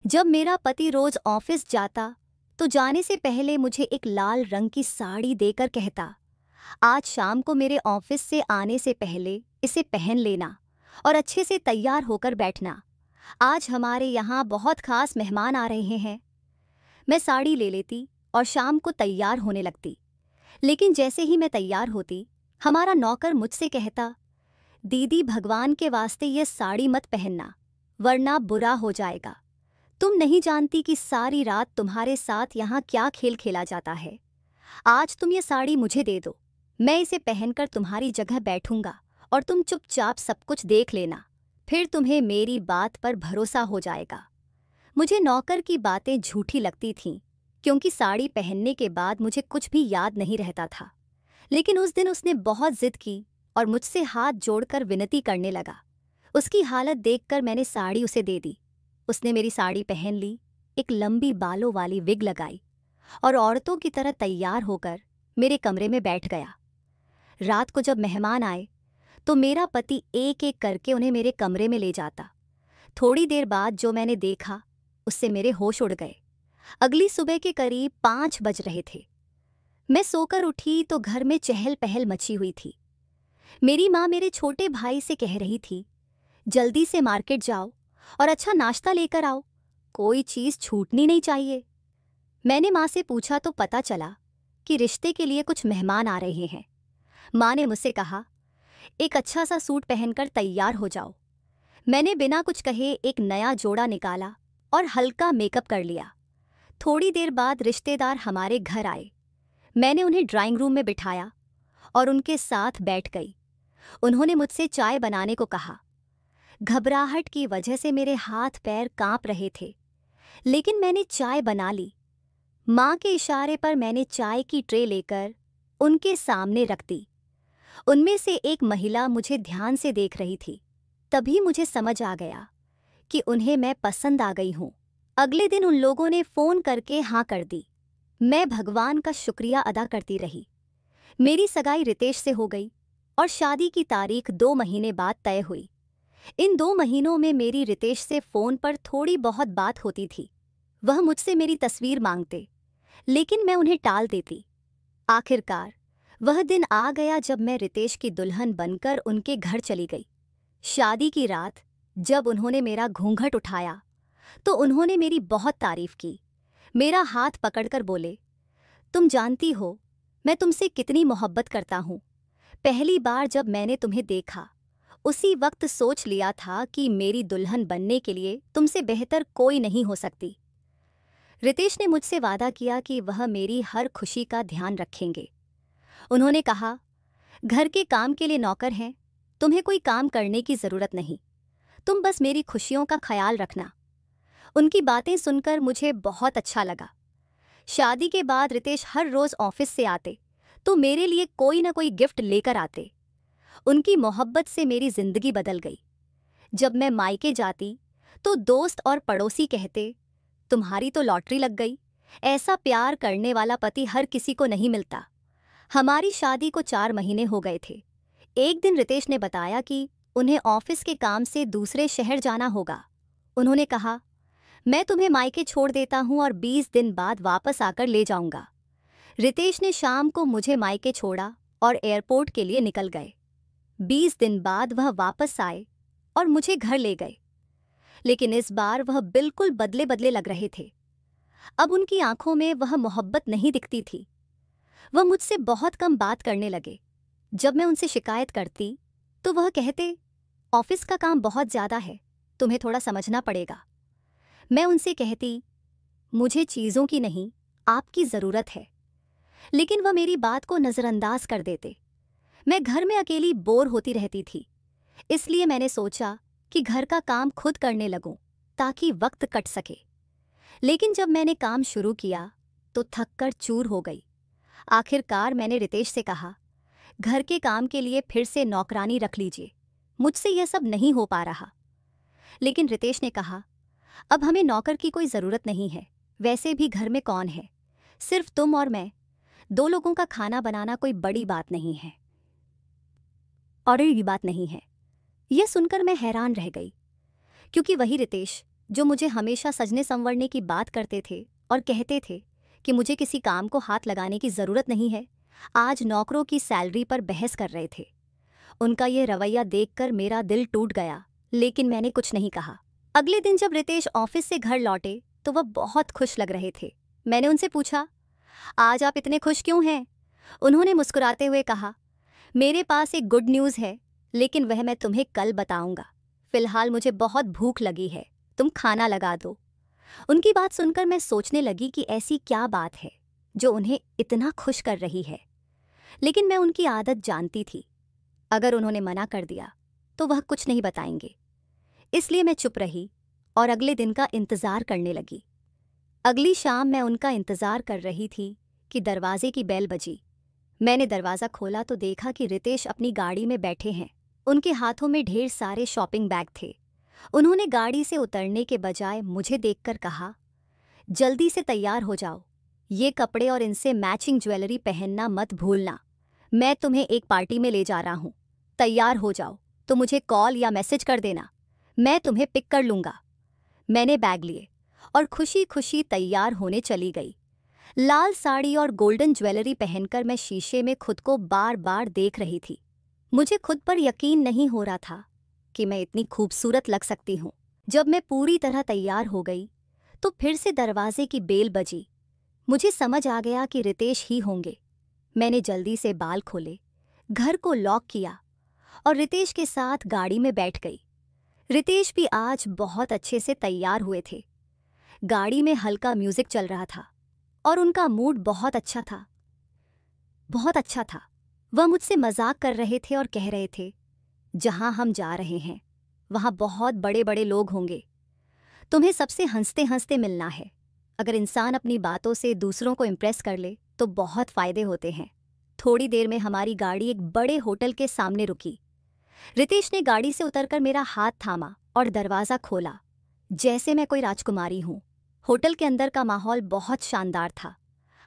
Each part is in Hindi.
जब मेरा पति रोज ऑफिस जाता तो जाने से पहले मुझे एक लाल रंग की साड़ी देकर कहता, आज शाम को मेरे ऑफिस से आने से पहले इसे पहन लेना और अच्छे से तैयार होकर बैठना। आज हमारे यहाँ बहुत खास मेहमान आ रहे हैं। मैं साड़ी ले लेती और शाम को तैयार होने लगती। लेकिन जैसे ही मैं तैयार होती, हमारा नौकर मुझसे कहता, दीदी भगवान के वास्ते ये साड़ी मत पहनना, वरना बुरा हो जाएगा। तुम नहीं जानती कि सारी रात तुम्हारे साथ यहाँ क्या खेल खेला जाता है। आज तुम ये साड़ी मुझे दे दो, मैं इसे पहनकर तुम्हारी जगह बैठूंगा और तुम चुपचाप सब कुछ देख लेना, फिर तुम्हें मेरी बात पर भरोसा हो जाएगा। मुझे नौकर की बातें झूठी लगती थीं, क्योंकि साड़ी पहनने के बाद मुझे कुछ भी याद नहीं रहता था। लेकिन उस दिन उसने बहुत जिद की और मुझसे हाथ जोड़कर विनती करने लगा। उसकी हालत देखकर मैंने साड़ी उसे दे दी। उसने मेरी साड़ी पहन ली, एक लंबी बालों वाली विग लगाई और औरतों की तरह तैयार होकर मेरे कमरे में बैठ गया। रात को जब मेहमान आए तो मेरा पति एक एक करके उन्हें मेरे कमरे में ले जाता। थोड़ी देर बाद जो मैंने देखा उससे मेरे होश उड़ गए। अगली सुबह के करीब 5 बज रहे थे। मैं सोकर उठी तो घर में चहल पहल मची हुई थी। मेरी माँ मेरे छोटे भाई से कह रही थी, जल्दी से मार्केट जाओ और अच्छा नाश्ता लेकर आओ, कोई चीज़ छूटनी नहीं चाहिए। मैंने माँ से पूछा तो पता चला कि रिश्ते के लिए कुछ मेहमान आ रहे हैं। माँ ने मुझसे कहा, एक अच्छा सा सूट पहनकर तैयार हो जाओ। मैंने बिना कुछ कहे एक नया जोड़ा निकाला और हल्का मेकअप कर लिया। थोड़ी देर बाद रिश्तेदार हमारे घर आए। मैंने उन्हें ड्राइंग रूम में बिठाया और उनके साथ बैठ गई। उन्होंने मुझसे चाय बनाने को कहा। घबराहट की वजह से मेरे हाथ पैर कांप रहे थे, लेकिन मैंने चाय बना ली। माँ के इशारे पर मैंने चाय की ट्रे लेकर उनके सामने रख दी। उनमें से एक महिला मुझे ध्यान से देख रही थी। तभी मुझे समझ आ गया कि उन्हें मैं पसंद आ गई हूँ। अगले दिन उन लोगों ने फ़ोन करके हाँ कर दी। मैं भगवान का शुक्रिया अदा करती रही। मेरी सगाई रितेश से हो गई और शादी की तारीख 2 महीने बाद तय हुई। इन 2 महीनों में मेरी रितेश से फ़ोन पर थोड़ी बहुत बात होती थी। वह मुझसे मेरी तस्वीर मांगते, लेकिन मैं उन्हें टाल देती। आखिरकार वह दिन आ गया जब मैं रितेश की दुल्हन बनकर उनके घर चली गई। शादी की रात जब उन्होंने मेरा घूंघट उठाया तो उन्होंने मेरी बहुत तारीफ की। मेरा हाथ पकड़कर बोले, तुम जानती हो मैं तुमसे कितनी मोहब्बत करता हूँ। पहली बार जब मैंने तुम्हें देखा उसी वक्त सोच लिया था कि मेरी दुल्हन बनने के लिए तुमसे बेहतर कोई नहीं हो सकती। रितेश ने मुझसे वादा किया कि वह मेरी हर खुशी का ध्यान रखेंगे। उन्होंने कहा, घर के काम के लिए नौकर हैं, तुम्हें कोई काम करने की ज़रूरत नहीं, तुम बस मेरी खुशियों का ख्याल रखना। उनकी बातें सुनकर मुझे बहुत अच्छा लगा। शादी के बाद रितेश हर रोज़ ऑफिस से आते तो मेरे लिए कोई ना कोई गिफ्ट लेकर आते। उनकी मोहब्बत से मेरी ज़िंदगी बदल गई। जब मैं मायके जाती तो दोस्त और पड़ोसी कहते, तुम्हारी तो लॉटरी लग गई, ऐसा प्यार करने वाला पति हर किसी को नहीं मिलता। हमारी शादी को 4 महीने हो गए थे। एक दिन रितेश ने बताया कि उन्हें ऑफिस के काम से दूसरे शहर जाना होगा। उन्होंने कहा, मैं तुम्हें मायके छोड़ देता हूँ और 20 दिन बाद वापस आकर ले जाऊंगा। रितेश ने शाम को मुझे मायके छोड़ा और एयरपोर्ट के लिए निकल गए। 20 दिन बाद वह वापस आए और मुझे घर ले गए, लेकिन इस बार वह बिल्कुल बदले बदले लग रहे थे। अब उनकी आंखों में वह मोहब्बत नहीं दिखती थी। वह मुझसे बहुत कम बात करने लगे। जब मैं उनसे शिकायत करती तो वह कहते, ऑफिस का काम बहुत ज़्यादा है, तुम्हें थोड़ा समझना पड़ेगा। मैं उनसे कहती, मुझे चीज़ों की नहीं, आपकी ज़रूरत है। लेकिन वह मेरी बात को नज़रअंदाज कर देते। मैं घर में अकेली बोर होती रहती थी, इसलिए मैंने सोचा कि घर का काम खुद करने लगूं ताकि वक्त कट सके। लेकिन जब मैंने काम शुरू किया तो थक कर चूर हो गई। आखिरकार मैंने रितेश से कहा, घर के काम के लिए फिर से नौकरानी रख लीजिए, मुझसे यह सब नहीं हो पा रहा। लेकिन रितेश ने कहा, अब हमें नौकर की कोई ज़रूरत नहीं है, वैसे भी घर में कौन है, सिर्फ तुम और मैं, 2 लोगों का खाना बनाना कोई बड़ी बात नहीं है। और ये बात नहीं है। यह सुनकर मैं हैरान रह गई, क्योंकि वही रितेश जो मुझे हमेशा सजने संवरने की बात करते थे और कहते थे कि मुझे किसी काम को हाथ लगाने की ज़रूरत नहीं है, आज नौकरों की सैलरी पर बहस कर रहे थे। उनका ये रवैया देखकर मेरा दिल टूट गया, लेकिन मैंने कुछ नहीं कहा। अगले दिन जब रितेश ऑफिस से घर लौटे तो वह बहुत खुश लग रहे थे। मैंने उनसे पूछा, आज आप इतने खुश क्यों हैं? उन्होंने मुस्कुराते हुए कहा, मेरे पास एक गुड न्यूज़ है, लेकिन वह मैं तुम्हें कल बताऊंगा। फिलहाल मुझे बहुत भूख लगी है, तुम खाना लगा दो। उनकी बात सुनकर मैं सोचने लगी कि ऐसी क्या बात है जो उन्हें इतना खुश कर रही है। लेकिन मैं उनकी आदत जानती थी, अगर उन्होंने मना कर दिया तो वह कुछ नहीं बताएंगे। इसलिए मैं चुप रही और अगले दिन का इंतज़ार करने लगी। अगली शाम मैं उनका इंतज़ार कर रही थी कि दरवाजे की बेल बजी। मैंने दरवाज़ा खोला तो देखा कि रितेश अपनी गाड़ी में बैठे हैं। उनके हाथों में ढेर सारे शॉपिंग बैग थे। उन्होंने गाड़ी से उतरने के बजाय मुझे देखकर कहा, जल्दी से तैयार हो जाओ, ये कपड़े और इनसे मैचिंग ज्वेलरी पहनना मत भूलना। मैं तुम्हें एक पार्टी में ले जा रहा हूँ। तैयार हो जाओ तो मुझे कॉल या मैसेज कर देना, मैं तुम्हें पिक कर लूँगा। मैंने बैग लिए और खुशी खुशी तैयार होने चली गई। लाल साड़ी और गोल्डन ज्वेलरी पहनकर मैं शीशे में खुद को बार बार देख रही थी। मुझे खुद पर यकीन नहीं हो रहा था कि मैं इतनी खूबसूरत लग सकती हूँ। जब मैं पूरी तरह तैयार हो गई तो फिर से दरवाजे की बेल बजी। मुझे समझ आ गया कि रितेश ही होंगे। मैंने जल्दी से बाल खोले, घर को लॉक किया और रितेश के साथ गाड़ी में बैठ गई। रितेश भी आज बहुत अच्छे से तैयार हुए थे। गाड़ी में हल्का म्यूजिक चल रहा था और उनका मूड बहुत अच्छा था, बहुत अच्छा था। वह मुझसे मजाक कर रहे थे और कह रहे थे, जहां हम जा रहे हैं वहां बहुत बड़े बड़े लोग होंगे, तुम्हें सबसे हंसते हंसते मिलना है। अगर इंसान अपनी बातों से दूसरों को इम्प्रेस कर ले तो बहुत फ़ायदे होते हैं। थोड़ी देर में हमारी गाड़ी एक बड़े होटल के सामने रुकी। रितेश ने गाड़ी से उतरकर मेरा हाथ थामा और दरवाज़ा खोला, जैसे मैं कोई राजकुमारी हूँ। होटल के अंदर का माहौल बहुत शानदार था।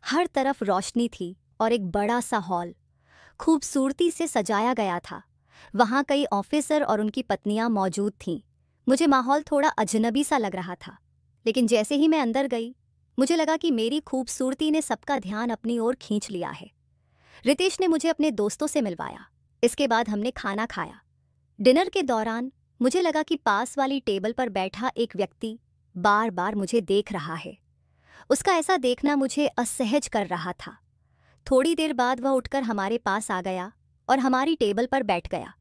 हर तरफ रोशनी थी और एक बड़ा सा हॉल खूबसूरती से सजाया गया था। वहाँ कई ऑफिसर और उनकी पत्नियाँ मौजूद थीं। मुझे माहौल थोड़ा अजनबी सा लग रहा था, लेकिन जैसे ही मैं अंदर गई मुझे लगा कि मेरी खूबसूरती ने सबका ध्यान अपनी ओर खींच लिया है। रितेश ने मुझे अपने दोस्तों से मिलवाया। इसके बाद हमने खाना खाया। डिनर के दौरान मुझे लगा कि पास वाली टेबल पर बैठा एक व्यक्ति बार बार मुझे देख रहा है। उसका ऐसा देखना मुझे असहज कर रहा था। थोड़ी देर बाद वह उठकर हमारे पास आ गया और हमारी टेबल पर बैठ गया।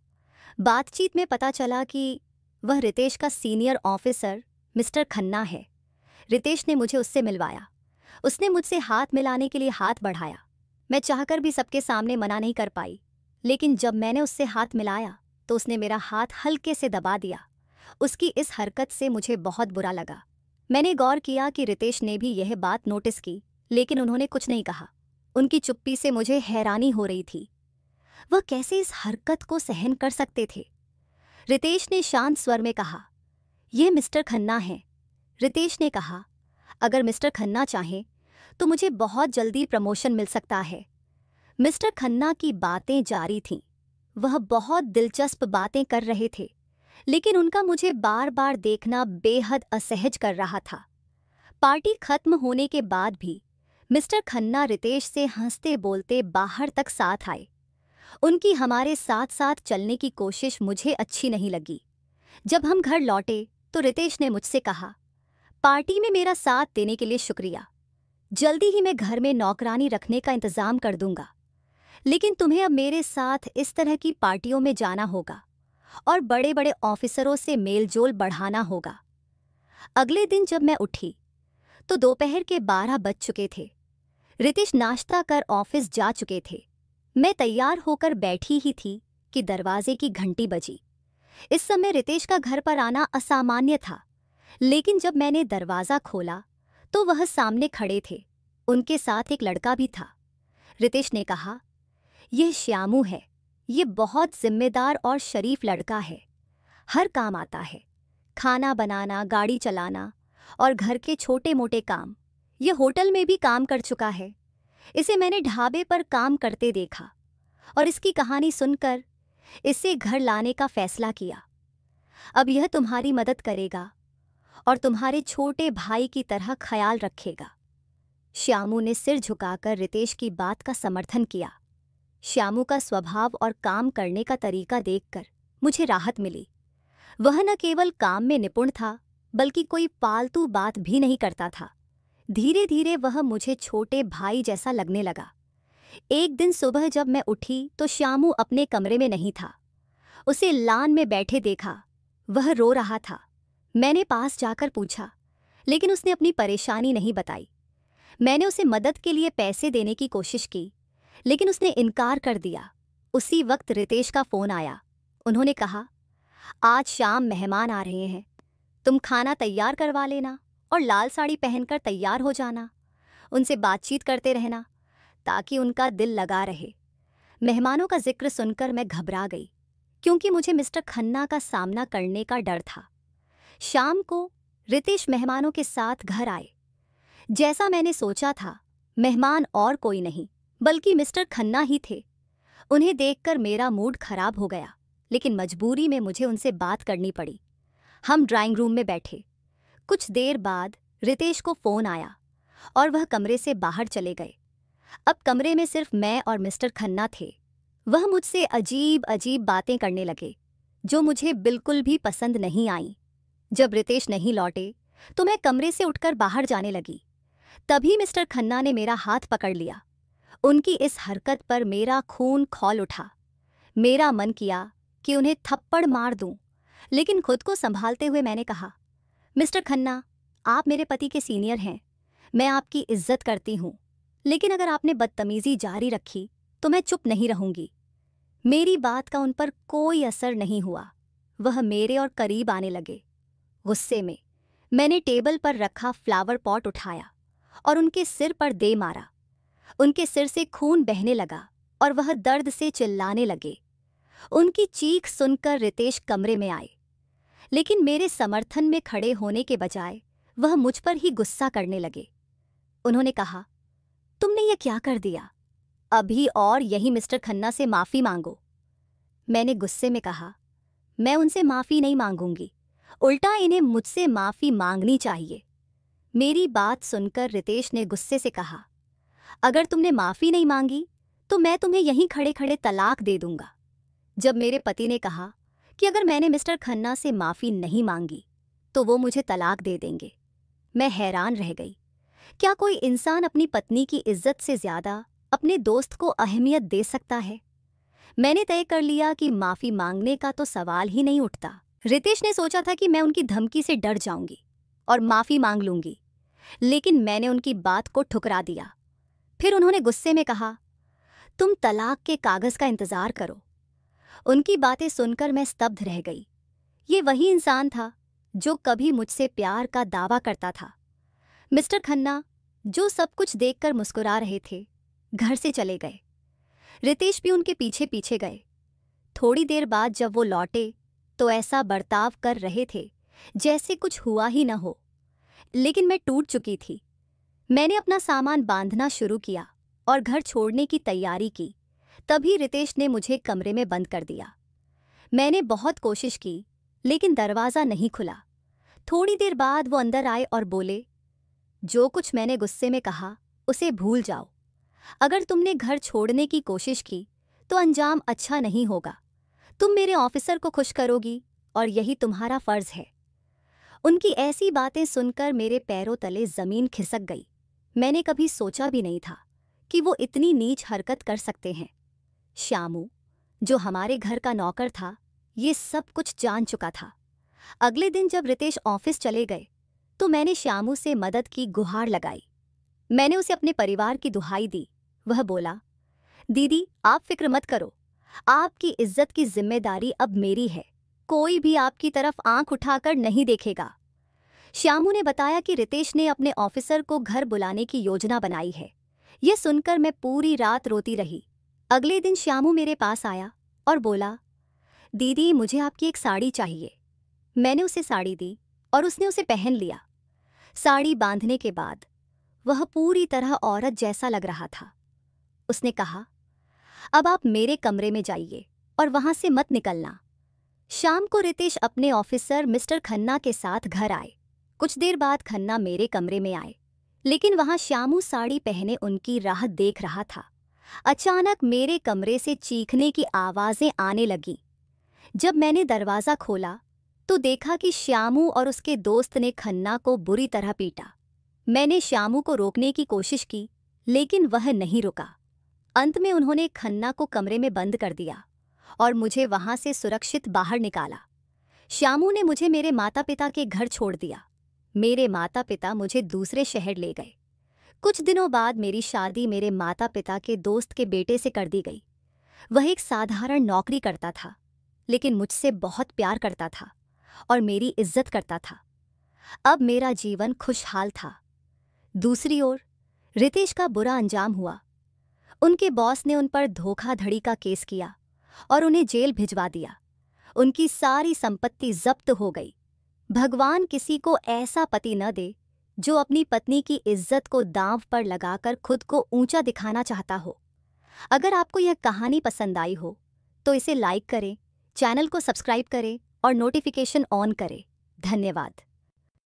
बातचीत में पता चला कि वह रितेश का सीनियर ऑफिसर मिस्टर खन्ना है। रितेश ने मुझे उससे मिलवाया। उसने मुझसे हाथ मिलाने के लिए हाथ बढ़ाया। मैं चाहकर भी सबके सामने मना नहीं कर पाई, लेकिन जब मैंने उससे हाथ मिलाया तो उसने मेरा हाथ हल्के से दबा दिया। उसकी इस हरकत से मुझे बहुत बुरा लगा। मैंने गौर किया कि रितेश ने भी यह बात नोटिस की, लेकिन उन्होंने कुछ नहीं कहा। उनकी चुप्पी से मुझे हैरानी हो रही थी। वह कैसे इस हरकत को सहन कर सकते थे? रितेश ने शांत स्वर में कहा, यह मिस्टर खन्ना है। रितेश ने कहा, अगर मिस्टर खन्ना चाहें तो मुझे बहुत जल्दी प्रमोशन मिल सकता है। मिस्टर खन्ना की बातें जारी थीं। वह बहुत दिलचस्प बातें कर रहे थे, लेकिन उनका मुझे बार बार देखना बेहद असहज कर रहा था। पार्टी खत्म होने के बाद भी मिस्टर खन्ना रितेश से हंसते बोलते बाहर तक साथ आए। उनकी हमारे साथ साथ चलने की कोशिश मुझे अच्छी नहीं लगी। जब हम घर लौटे तो रितेश ने मुझसे कहा, पार्टी में मेरा साथ देने के लिए शुक्रिया। जल्दी ही मैं घर में नौकरानी रखने का इंतज़ाम कर दूंगा, लेकिन तुम्हें अब मेरे साथ इस तरह की पार्टियों में जाना होगा और बड़े बड़े ऑफिसरों से मेलजोल बढ़ाना होगा। अगले दिन जब मैं उठी तो दोपहर के 12 बज चुके थे। रितेश नाश्ता कर ऑफिस जा चुके थे। मैं तैयार होकर बैठी ही थी कि दरवाजे की घंटी बजी। इस समय रितेश का घर पर आना असामान्य था, लेकिन जब मैंने दरवाज़ा खोला तो वह सामने खड़े थे। उनके साथ एक लड़का भी था। रितेश ने कहा, यह श्यामू है। ये बहुत जिम्मेदार और शरीफ लड़का है। हर काम आता है, खाना बनाना, गाड़ी चलाना और घर के छोटे मोटे काम। यह होटल में भी काम कर चुका है। इसे मैंने ढाबे पर काम करते देखा और इसकी कहानी सुनकर इसे घर लाने का फैसला किया। अब यह तुम्हारी मदद करेगा और तुम्हारे छोटे भाई की तरह ख्याल रखेगा। श्यामू ने सिर झुकाकर रितेश की बात का समर्थन किया। श्यामू का स्वभाव और काम करने का तरीका देखकर मुझे राहत मिली। वह न केवल काम में निपुण था, बल्कि कोई फालतू बात भी नहीं करता था। धीरे धीरे वह मुझे छोटे भाई जैसा लगने लगा। एक दिन सुबह जब मैं उठी तो श्यामू अपने कमरे में नहीं था। उसे लान में बैठे देखा। वह रो रहा था। मैंने पास जाकर पूछा, लेकिन उसने अपनी परेशानी नहीं बताई। मैंने उसे मदद के लिए पैसे देने की कोशिश की, लेकिन उसने इनकार कर दिया। उसी वक्त रितेश का फ़ोन आया। उन्होंने कहा, आज शाम मेहमान आ रहे हैं, तुम खाना तैयार करवा लेना और लाल साड़ी पहनकर तैयार हो जाना। उनसे बातचीत करते रहना ताकि उनका दिल लगा रहे। मेहमानों का जिक्र सुनकर मैं घबरा गई, क्योंकि मुझे मिस्टर खन्ना का सामना करने का डर था। शाम को रितेश मेहमानों के साथ घर आए। जैसा मैंने सोचा था, मेहमान और कोई नहीं बल्कि मिस्टर खन्ना ही थे। उन्हें देखकर मेरा मूड खराब हो गया, लेकिन मजबूरी में मुझे उनसे बात करनी पड़ी। हम ड्राइंग रूम में बैठे। कुछ देर बाद रितेश को फ़ोन आया और वह कमरे से बाहर चले गए। अब कमरे में सिर्फ मैं और मिस्टर खन्ना थे। वह मुझसे अजीब अजीब बातें करने लगे, जो मुझे बिल्कुल भी पसंद नहीं आईं। जब रितेश नहीं लौटे तो मैं कमरे से उठकर बाहर जाने लगी। तभी मिस्टर खन्ना ने मेरा हाथ पकड़ लिया। उनकी इस हरकत पर मेरा खून खौल उठा। मेरा मन किया कि उन्हें थप्पड़ मार दूं, लेकिन खुद को संभालते हुए मैंने कहा, मिस्टर खन्ना, आप मेरे पति के सीनियर हैं। मैं आपकी इज्जत करती हूँ, लेकिन अगर आपने बदतमीजी जारी रखी तो मैं चुप नहीं रहूंगी। मेरी बात का उन पर कोई असर नहीं हुआ। वह मेरे और करीब आने लगे। गुस्से में मैंने टेबल पर रखा फ्लावर पॉट उठाया और उनके सिर पर दे मारा। उनके सिर से खून बहने लगा और वह दर्द से चिल्लाने लगे। उनकी चीख सुनकर रितेश कमरे में आए, लेकिन मेरे समर्थन में खड़े होने के बजाय वह मुझ पर ही गुस्सा करने लगे। उन्होंने कहा, तुमने ये क्या कर दिया? अभी और यही मिस्टर खन्ना से माफ़ी मांगो। मैंने गुस्से में कहा, मैं उनसे माफ़ी नहीं मांगूंगी, उल्टा इन्हें मुझसे माफ़ी मांगनी चाहिए। मेरी बात सुनकर रितेश ने गुस्से से कहा, अगर तुमने माफ़ी नहीं मांगी तो मैं तुम्हें यहीं खड़े खड़े तलाक दे दूंगा। जब मेरे पति ने कहा कि अगर मैंने मिस्टर खन्ना से माफ़ी नहीं मांगी तो वो मुझे तलाक दे देंगे, मैं हैरान रह गई। क्या कोई इंसान अपनी पत्नी की इज्जत से ज़्यादा अपने दोस्त को अहमियत दे सकता है? मैंने तय कर लिया कि माफ़ी मांगने का तो सवाल ही नहीं उठता। रितेश ने सोचा था कि मैं उनकी धमकी से डर जाऊंगी और माफ़ी मांग लूंगी, लेकिन मैंने उनकी बात को ठुकरा दिया। फिर उन्होंने गुस्से में कहा, तुम तलाक के कागज़ का इंतज़ार करो। उनकी बातें सुनकर मैं स्तब्ध रह गई। ये वही इंसान था जो कभी मुझसे प्यार का दावा करता था। मिस्टर खन्ना, जो सब कुछ देखकर मुस्कुरा रहे थे, घर से चले गए। रितेश भी उनके पीछे पीछे गए। थोड़ी देर बाद जब वो लौटे तो ऐसा बर्ताव कर रहे थे जैसे कुछ हुआ ही न हो, लेकिन मैं टूट चुकी थी। मैंने अपना सामान बांधना शुरू किया और घर छोड़ने की तैयारी की। तभी रितेश ने मुझे कमरे में बंद कर दिया। मैंने बहुत कोशिश की, लेकिन दरवाज़ा नहीं खुला। थोड़ी देर बाद वो अंदर आए और बोले, जो कुछ मैंने गुस्से में कहा उसे भूल जाओ। अगर तुमने घर छोड़ने की कोशिश की तो अंजाम अच्छा नहीं होगा। तुम मेरे ऑफिसर को खुश करोगी और यही तुम्हारा फ़र्ज़ है। उनकी ऐसी बातें सुनकर मेरे पैरों तले ज़मीन खिसक गई। मैंने कभी सोचा भी नहीं था कि वो इतनी नीच हरकत कर सकते हैं। श्यामू, जो हमारे घर का नौकर था, ये सब कुछ जान चुका था। अगले दिन जब रितेश ऑफिस चले गए तो मैंने श्यामू से मदद की गुहार लगाई। मैंने उसे अपने परिवार की दुहाई दी। वह बोला, दीदी आप फिक्र मत करो, आपकी इज्जत की जिम्मेदारी अब मेरी है। कोई भी आपकी तरफ आंख उठाकर नहीं देखेगा। श्यामू ने बताया कि रितेश ने अपने ऑफिसर को घर बुलाने की योजना बनाई है। यह सुनकर मैं पूरी रात रोती रही। अगले दिन श्यामू मेरे पास आया और बोला, दीदी मुझे आपकी एक साड़ी चाहिए। मैंने उसे साड़ी दी और उसने उसे पहन लिया। साड़ी बांधने के बाद वह पूरी तरह औरत जैसा लग रहा था। उसने कहा, अब आप मेरे कमरे में जाइए और वहां से मत निकलना। शाम को रितेश अपने ऑफिसर मिस्टर खन्ना के साथ घर आए कुछ देर बाद खन्ना मेरे कमरे में आए, लेकिन वहां श्यामू साड़ी पहने उनकी राह देख रहा था। अचानक मेरे कमरे से चीखने की आवाजें आने लगी। जब मैंने दरवाजा खोला तो देखा कि श्यामू और उसके दोस्त ने खन्ना को बुरी तरह पीटा। मैंने श्यामू को रोकने की कोशिश की, लेकिन वह नहीं रुका। अंत में उन्होंने खन्ना को कमरे में बंद कर दिया और मुझे वहां से सुरक्षित बाहर निकाला। श्यामू ने मुझे मेरे माता पिता के घर छोड़ दिया। मेरे माता पिता मुझे दूसरे शहर ले गए। कुछ दिनों बाद मेरी शादी मेरे माता पिता के दोस्त के बेटे से कर दी गई। वह एक साधारण नौकरी करता था, लेकिन मुझसे बहुत प्यार करता था और मेरी इज्जत करता था। अब मेरा जीवन खुशहाल था। दूसरी ओर रितेश का बुरा अंजाम हुआ। उनके बॉस ने उन पर धोखाधड़ी का केस किया और उन्हें जेल भिजवा दिया। उनकी सारी संपत्ति जब्त हो गई। भगवान किसी को ऐसा पति न दे जो अपनी पत्नी की इज्जत को दांव पर लगाकर खुद को ऊंचा दिखाना चाहता हो। अगर आपको यह कहानी पसंद आई हो तो इसे लाइक करें, चैनल को सब्सक्राइब करें और नोटिफिकेशन ऑन करें। धन्यवाद।